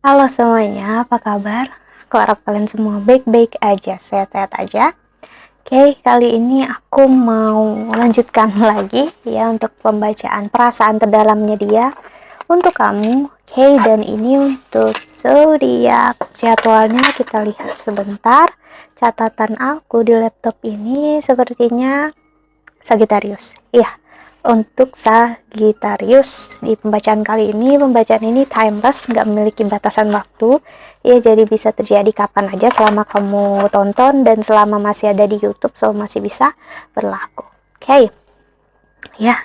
Halo semuanya, apa kabar? Aku harap kalian semua baik-baik aja, sehat-sehat aja. Oke, kali ini aku mau lanjutkan lagi ya untuk pembacaan perasaan terdalamnya dia untuk kamu. Oke, dan ini untuk zodiak. Jadwalnya kita lihat sebentar. Catatan aku di laptop ini sepertinya Sagittarius. Iya, untuk Sagittarius di pembacaan ini timeless, nggak memiliki batasan waktu. Ya, jadi bisa terjadi kapan aja selama kamu tonton dan selama masih ada di YouTube, so masih bisa berlaku. Oke, ya.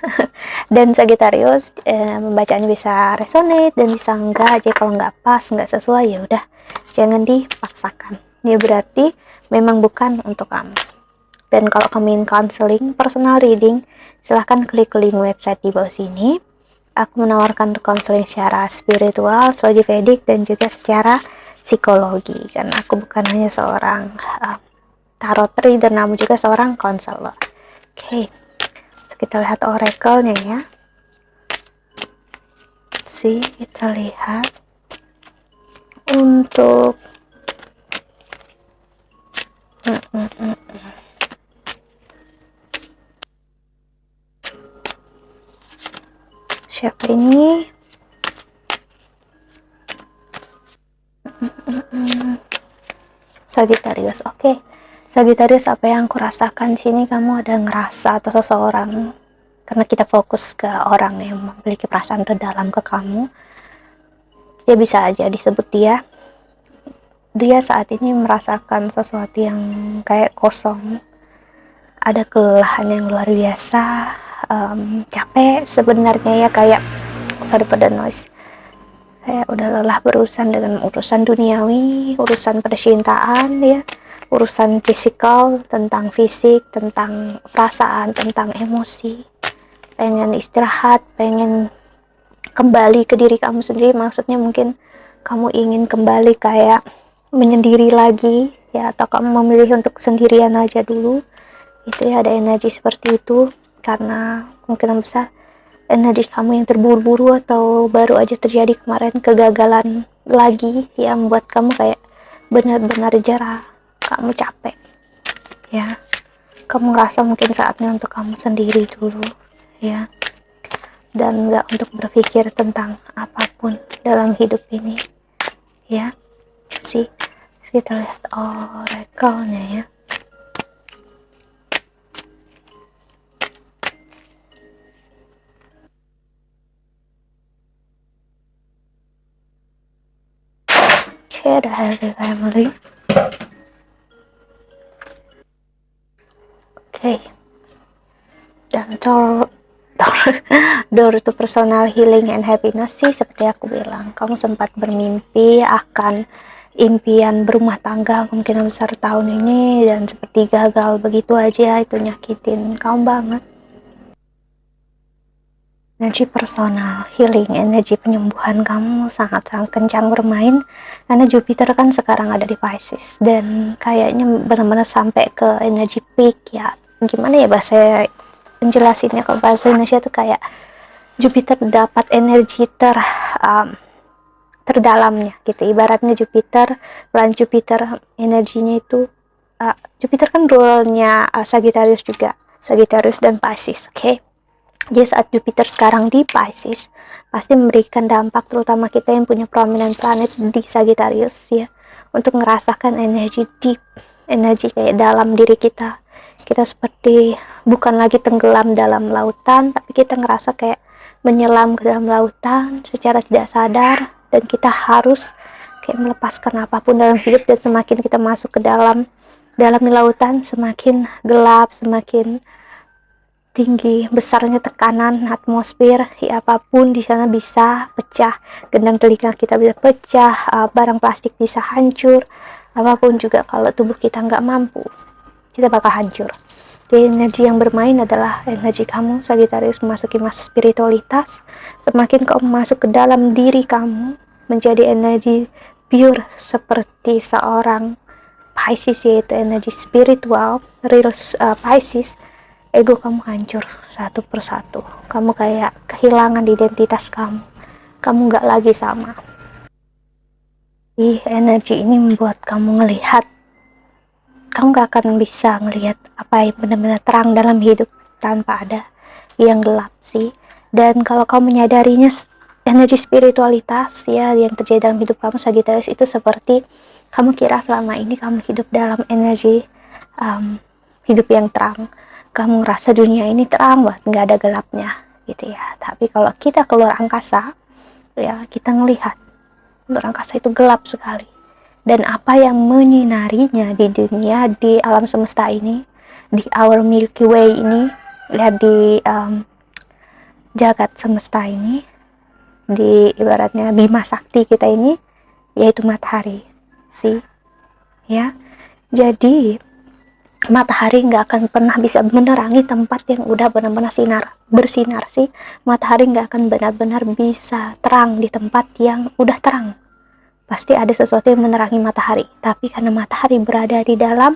Dan Sagittarius pembacaannya bisa resonate dan bisa enggak aja, kalau nggak pas, nggak sesuai ya udah, jangan dipaksakan. Ini berarti memang bukan untuk kamu. Dan kalau kamu ingin counseling, personal reading, silahkan klik link website di bawah sini. Aku menawarkan counseling secara spiritual, astrologi Vedic, dan juga secara psikologi. Karena aku bukan hanya seorang tarot reader, namun juga seorang konselor. Oke, kita lihat oracle-nya ya. Kita lihat untuk siapa ini? Sagittarius. Oke. Sagittarius, apa yang aku rasakan sini, kamu ada ngerasa atau seseorang, karena kita fokus ke orang yang memiliki perasaan terdalam ke kamu, dia bisa aja disebut dia saat ini merasakan sesuatu yang kayak kosong, ada kelelahan yang luar biasa, capek sebenarnya ya, kayak sorry for the noise, kayak udah lelah berurusan dengan urusan duniawi, urusan percintaan ya, urusan fisikal, tentang fisik, tentang perasaan, tentang emosi, pengen istirahat, pengen kembali ke diri kamu sendiri. Maksudnya mungkin kamu ingin kembali kayak menyendiri lagi ya, atau kamu memilih untuk sendirian aja dulu, itu ya, ada energi seperti itu. Karena kemungkinan besar energi kamu yang terburu-buru atau baru aja terjadi kemarin kegagalan lagi yang membuat kamu kayak benar-benar jarah, kamu capek ya, kamu ngerasa mungkin saatnya untuk kamu sendiri dulu ya, dan nggak untuk berpikir tentang apapun dalam hidup ini ya. Kita lihat oracle-nya ya. Oke, the Happy Family. Oke, dan door to personal healing and happiness sih, seperti aku bilang, kamu sempat bermimpi akan impian berumah tangga kemungkinan besar tahun ini, dan seperti gagal begitu aja. Itu nyakitin kamu banget. Energi personal healing, energi penyembuhan kamu sangat-sangat kencang bermain, karena Jupiter kan sekarang ada di Pisces, dan kayaknya benar-benar sampai ke energi peak ya. Gimana ya bahasa penjelasinnya, kalau bahasa Indonesia tuh kayak Jupiter dapat energi terdalamnya gitu. Ibaratnya Jupiter, bulan Jupiter energinya itu, Jupiter kan rule-nya Sagittarius juga, Sagittarius dan Pisces. Oke. Jadi saat Jupiter sekarang di Pisces, pasti memberikan dampak, terutama kita yang punya prominent planet di Sagittarius ya, untuk merasakan energi deep, energi kayak dalam diri kita. Kita seperti bukan lagi tenggelam dalam lautan, tapi kita ngerasa kayak menyelam ke dalam lautan secara tidak sadar, dan kita harus kayak melepaskan apapun dalam hidup. Dan semakin kita masuk ke dalam lautan, semakin gelap, semakin tinggi besarnya tekanan atmosfer ya, apapun di sana bisa pecah, gendang telinga kita bisa pecah, barang plastik bisa hancur, apapun juga kalau tubuh kita nggak mampu, kita bakal hancur. Jadi energi yang bermain adalah energi kamu Sagittarius memasuki masa spiritualitas. Semakin kamu masuk ke dalam diri kamu, menjadi energi pure seperti seorang Pisces, yaitu energi spiritual real Pisces, ego kamu hancur satu persatu. Kamu kayak kehilangan identitas kamu. Kamu nggak lagi sama. Energi ini membuat kamu ngelihat, kamu gak akan bisa ngelihat apa yang benar-benar terang dalam hidup tanpa ada yang gelap sih. Dan kalau kamu menyadarinya, energi spiritualitas ya yang terjadi dalam hidup kamu Sagittarius itu seperti kamu kira selama ini kamu hidup dalam energi hidup yang terang, kamu ngerasa dunia ini terang banget, nggak ada gelapnya gitu ya. Tapi kalau kita keluar angkasa ya, kita ngelihat luar angkasa itu gelap sekali, dan apa yang menyinarinya di dunia, di alam semesta ini, di our Milky Way ini, lihat di jagat semesta ini, di ibaratnya Bima Sakti kita ini, yaitu matahari sih ya. Jadi matahari nggak akan pernah bisa menerangi tempat yang udah benar-benar bersinar sih. Matahari nggak akan benar-benar bisa terang di tempat yang udah terang. Pasti ada sesuatu yang menerangi matahari, tapi karena matahari berada di dalam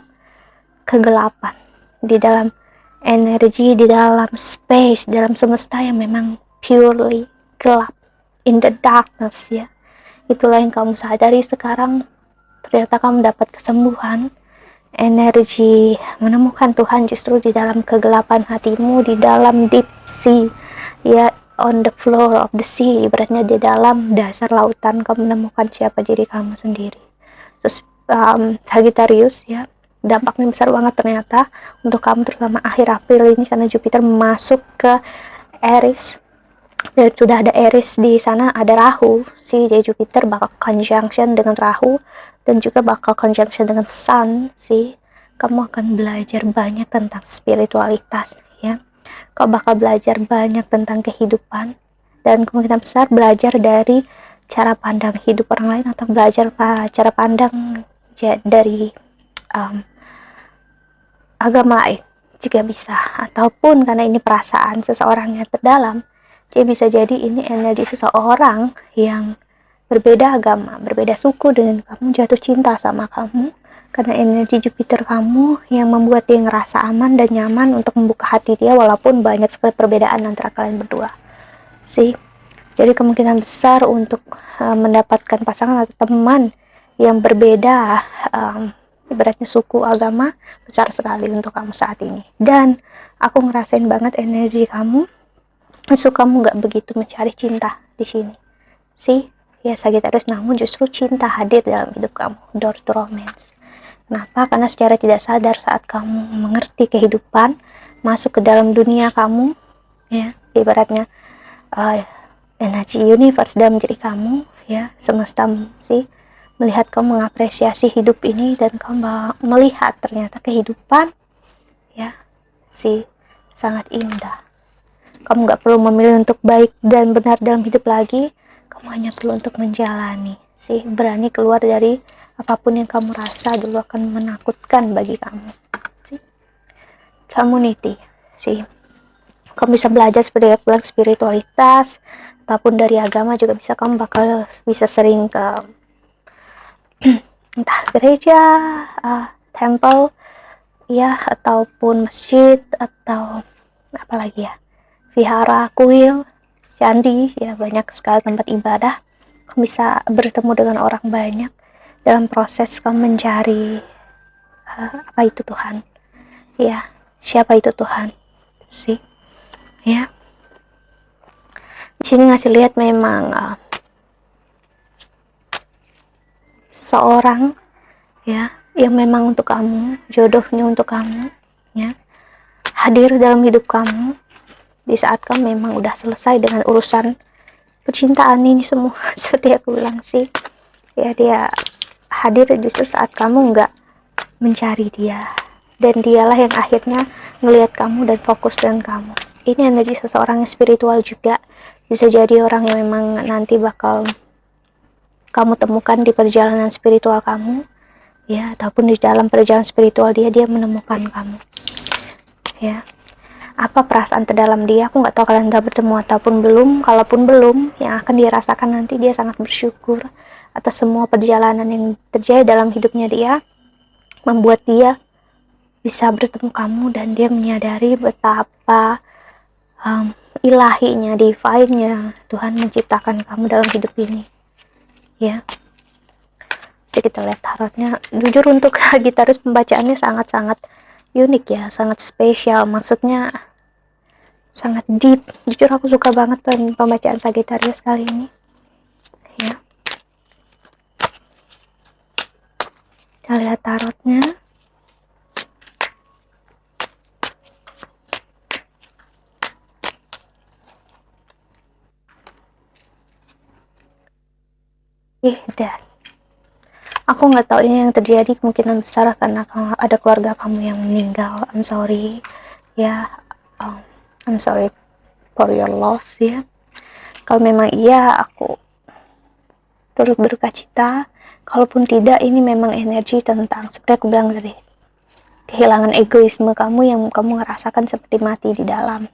kegelapan, di dalam energi, di dalam space, dalam semesta yang memang purely gelap, in the darkness ya. Itulah yang kamu sadari sekarang. Ternyata kamu dapat kesembuhan, energi menemukan Tuhan justru di dalam kegelapan hatimu, di dalam deep sea ya, on the floor of the sea, ibaratnya di dalam dasar lautan kamu menemukan siapa diri kamu sendiri. Terus Sagittarius ya, dampaknya besar banget ternyata untuk kamu, terutama akhir April ini karena Jupiter masuk ke Aries. Dan sudah ada Aries di sana, ada Rahu sih, jadi Jupiter bakal conjunction dengan Rahu dan juga bakal conjunction dengan Sun sih. Kamu akan belajar banyak tentang spiritualitas ya, kau bakal belajar banyak tentang kehidupan, dan kemungkinan besar belajar dari cara pandang hidup orang lain, atau belajar cara pandang dari agama lain juga bisa, ataupun karena ini perasaan seseorang yang terdalam, jadi bisa jadi ini energi seseorang yang berbeda agama, berbeda suku dengan kamu, jatuh cinta sama kamu karena energi Jupiter kamu yang membuat dia ngerasa aman dan nyaman untuk membuka hati dia, walaupun banyak sekali perbedaan antara kalian berdua sih. Jadi kemungkinan besar untuk mendapatkan pasangan atau teman yang berbeda ibaratnya suku, agama, besar sekali untuk kamu saat ini. Dan aku ngerasain banget energi kamu, kamu nggak begitu mencari cinta di sini sih ya Sagittarius, namun justru cinta hadir dalam hidup kamu, door to romance. Kenapa? Karena secara tidak sadar saat kamu mengerti kehidupan, masuk ke dalam dunia kamu ya, ibaratnya energi universe dalam diri kamu ya, semesta sih melihat kamu mengapresiasi hidup ini, dan kamu melihat ternyata kehidupan ya sih sangat indah. Kamu gak perlu memilih untuk baik dan benar dalam hidup lagi, kamu hanya perlu untuk menjalani sih, berani keluar dari apapun yang kamu rasa dulu akan menakutkan bagi kamu sih. Community sih, kamu bisa belajar seperti aku bilang spiritualitas ataupun dari agama juga bisa. Kamu bakal bisa sering ke entah gereja, temple ya, ataupun masjid, atau apalagi ya, vihara, kuil, candi ya, banyak sekali tempat ibadah. Kamu bisa bertemu dengan orang banyak dalam proses kamu mencari apa itu Tuhan ya, siapa itu Tuhan sih ya. Di sini ngasih lihat memang seseorang ya yang memang untuk kamu, jodohnya untuk kamu ya, hadir dalam hidup kamu di saat kamu memang udah selesai dengan urusan percintaan ini semua. Seperti aku bilang sih ya, dia hadir justru saat kamu nggak mencari dia, dan dialah yang akhirnya ngelihat kamu dan fokus dengan kamu. Ini energi seseorang yang spiritual juga, bisa jadi orang yang memang nanti bakal kamu temukan di perjalanan spiritual kamu ya, ataupun di dalam perjalanan spiritual dia menemukan kamu ya. Apa perasaan terdalam dia, aku nggak tahu kalian udah bertemu ataupun belum. Kalaupun belum, yang akan dia rasakan nanti, dia sangat bersyukur atas semua perjalanan yang terjadi dalam hidupnya dia, membuat dia bisa bertemu kamu, dan dia menyadari betapa ilahinya, divine-nya Tuhan menciptakan kamu dalam hidup ini ya. Jadi kita lihat tarotnya. Jujur untuk Sagittarius pembacaannya sangat-sangat unik ya, sangat spesial, maksudnya sangat deep. Jujur aku suka banget pembacaan Sagittarius kali ini ya. Kita lihat tarotnya. Dan aku nggak tahu ini yang terjadi, kemungkinan besar karena ada keluarga kamu yang meninggal. I'm sorry ya, I'm sorry for your loss ya. Kalau memang iya, aku turut berduka cita. Kalaupun tidak, ini memang energi tentang, seperti aku bilang tadi, kehilangan egoisme kamu yang kamu ngerasakan seperti mati di dalam.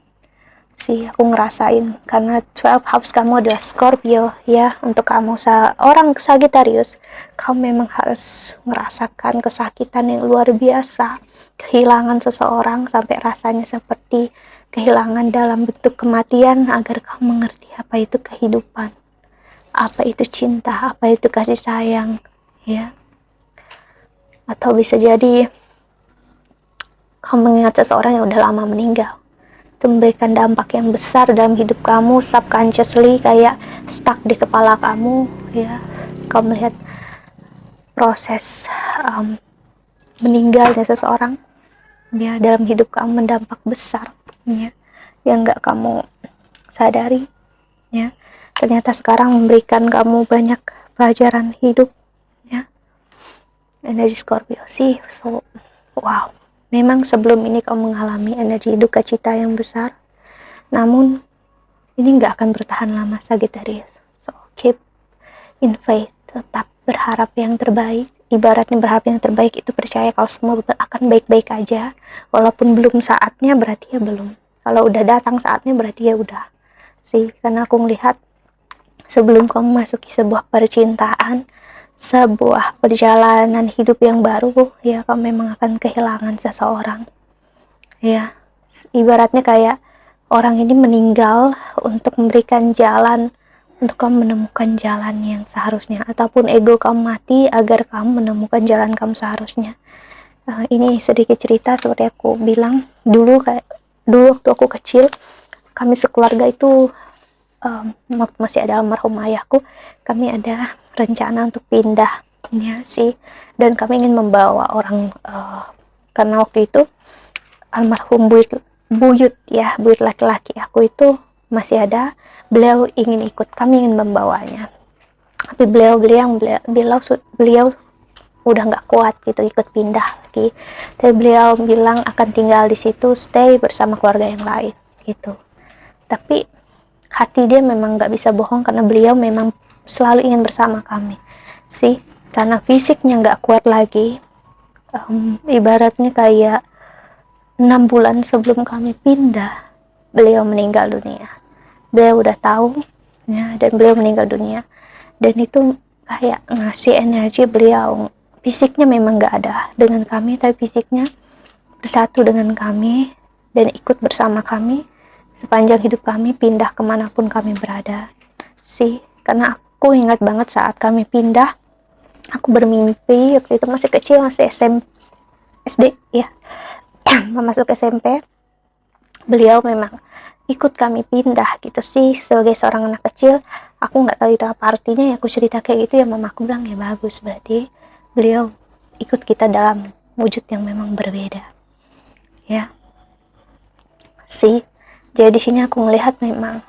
Aku ngerasain, karena 12 house kamu adalah Scorpio ya. Untuk kamu orang Sagittarius, kamu memang harus merasakan kesakitan yang luar biasa, kehilangan seseorang sampai rasanya seperti kehilangan dalam bentuk kematian, agar kamu mengerti apa itu kehidupan, apa itu cinta, apa itu kasih sayang ya. Atau bisa jadi kamu mengingat seseorang yang udah lama meninggal, itu memberikan dampak yang besar dalam hidup kamu, subconsciously kayak stuck di kepala kamu ya. Kamu melihat proses meninggalnya seseorang ya dalam hidup kamu mendampak besar ya, yang nggak kamu sadari ya. Ternyata sekarang memberikan kamu banyak pelajaran hidup ya. Energi Scorpio so wow. Memang sebelum ini kamu mengalami energi duka cita yang besar, namun ini nggak akan bertahan lama Sagittarius. So keep in faith, tetap berharap yang terbaik. Ibaratnya berharap yang terbaik itu percaya kalau semua akan baik-baik aja. Walaupun belum saatnya, berarti ya belum. Kalau udah datang saatnya, berarti ya udah. Karena aku melihat sebelum kamu masuki sebuah percintaan, sebuah perjalanan hidup yang baru ya, kamu memang akan kehilangan seseorang ya. Ibaratnya kayak orang ini meninggal untuk memberikan jalan untuk kamu menemukan jalan yang seharusnya, ataupun ego kamu mati agar kamu menemukan jalan kamu seharusnya. Ini sedikit cerita, seperti aku bilang dulu waktu aku kecil, kami sekeluarga itu masih ada almarhum ayahku, kami ada rencana untuk pindah ya dan kami ingin membawa orang karena waktu itu almarhum buyut laki-laki aku itu masih ada, beliau ingin ikut, kami ingin membawanya, tapi beliau udah nggak kuat gitu ikut pindah lagi, tapi beliau bilang akan tinggal di situ, stay bersama keluarga yang lain gitu. Tapi hati dia memang nggak bisa bohong, karena beliau memang selalu ingin bersama kami karena fisiknya nggak kuat lagi. Ibaratnya kayak 6 bulan sebelum kami pindah, beliau meninggal dunia. Beliau udah tahu ya, dan beliau meninggal dunia, dan itu kayak ngasih energi. Beliau fisiknya memang nggak ada dengan kami, tapi fisiknya bersatu dengan kami dan ikut bersama kami sepanjang hidup kami, pindah kemanapun kami berada karena aku ingat banget saat kami pindah, aku bermimpi waktu itu masih kecil, masih SD ya, masuk SMP, beliau memang ikut kami pindah gitu sebagai seorang anak kecil. Aku nggak tahu itu apa artinya ya, aku cerita kayak gitu ya, mamaku bilang ya bagus, berarti beliau ikut kita dalam wujud yang memang berbeda ya. Jadi di sini aku melihat memang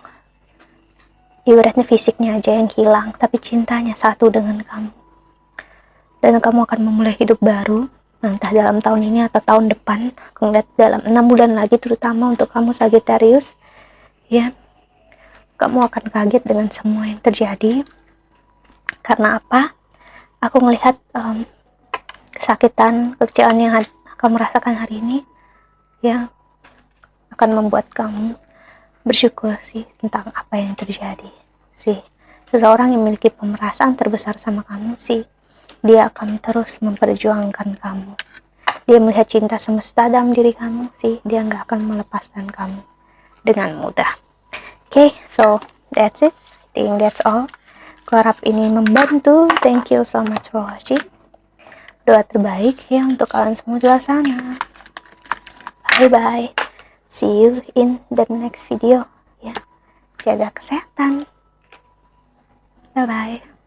ibaratnya fisiknya aja yang hilang, tapi cintanya satu dengan kamu, dan kamu akan memulai hidup baru, entah dalam tahun ini atau tahun depan. Aku ngeliat dalam 6 bulan lagi, terutama untuk kamu Sagittarius ya, kamu akan kaget dengan semua yang terjadi. Karena apa? Aku melihat kesakitan, kekecewaan yang kamu rasakan hari ini ya, akan membuat kamu bersyukur tentang apa yang terjadi. Seseorang yang memiliki pemerasaan terbesar sama kamu dia akan terus memperjuangkan kamu. Dia melihat cinta semesta dalam diri kamu dia nggak akan melepaskan kamu dengan mudah. So that's it. I think that's all Gue harap ini membantu. Thank you so much for watching. Doa terbaik ya untuk kalian semua di luar sana. Bye bye. See you in the next video. Ya, jaga kesehatan. Bye bye.